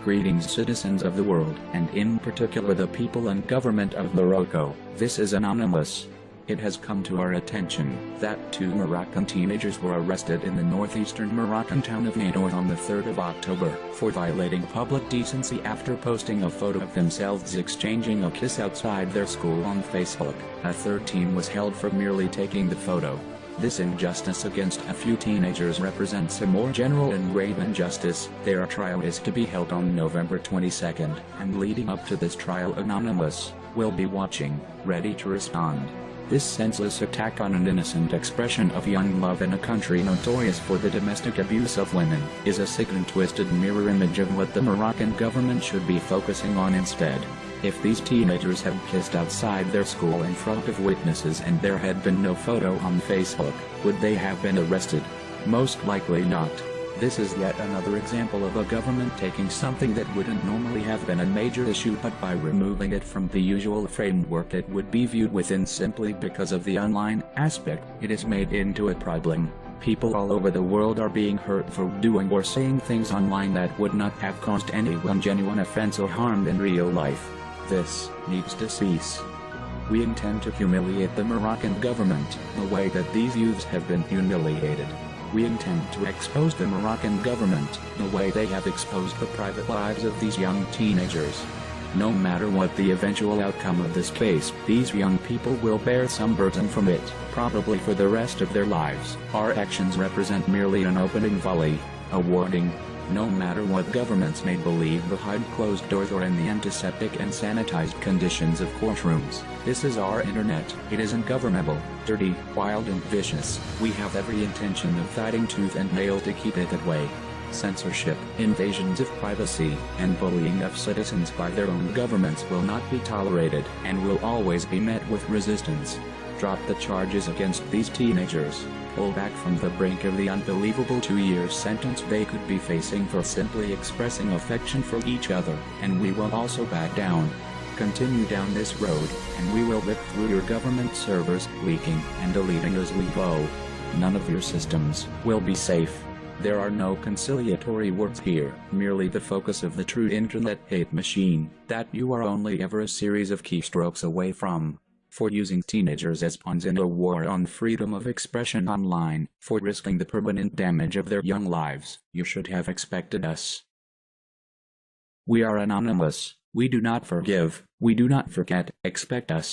Greetings, citizens of the world, and in particular the people and government of Morocco. This is Anonymous. It has come to our attention that 2 Moroccan teenagers were arrested in the northeastern Moroccan town of Nador on the 3rd of October for violating public decency after posting a photo of themselves exchanging a kiss outside their school on Facebook. A third teen was held for merely taking the photo. This injustice against a few teenagers represents a more general and grave injustice. Their trial is to be held on November 22nd, and leading up to this trial, Anonymous will be watching, ready to respond. This senseless attack on an innocent expression of young love in a country notorious for the domestic abuse of women is a sick and twisted mirror image of what the Moroccan government should be focusing on instead. If these teenagers had kissed outside their school in front of witnesses and there had been no photo on Facebook, would they have been arrested? Most likely not. This is yet another example of a government taking something that wouldn't normally have been a major issue, but by removing it from the usual framework it would be viewed within simply because of the online aspect, it is made into a problem. People all over the world are being hurt for doing or saying things online that would not have caused anyone genuine offense or harm in real life. This needs to cease. We intend to humiliate the Moroccan government the way that these youths have been humiliated. We intend to expose the Moroccan government the way they have exposed the private lives of these young teenagers. No matter what the eventual outcome of this case, these young people will bear some burden from it, probably for the rest of their lives. Our actions represent merely an opening volley, a warning. No matter what governments may believe behind closed doors or in the antiseptic and sanitized conditions of courtrooms, this is our internet. It isn't governmental, dirty, wild and vicious. We have every intention of fighting tooth and nail to keep it that way. Censorship, invasions of privacy, and bullying of citizens by their own governments will not be tolerated, and will always be met with resistance. Drop the charges against these teenagers. Pull back from the brink of the unbelievable 2-year sentence they could be facing for simply expressing affection for each other, and we will also back down. Continue down this road, and we will lift through your government servers, leaking and deleting as we go. None of your systems will be safe. There are no conciliatory words here, merely the focus of the true internet hate machine, that you are only ever a series of keystrokes away from. For using teenagers as pawns in a war on freedom of expression online, for risking the permanent damage of their young lives, you should have expected us. We are anonymous. We do not forgive. We do not forget. Expect us.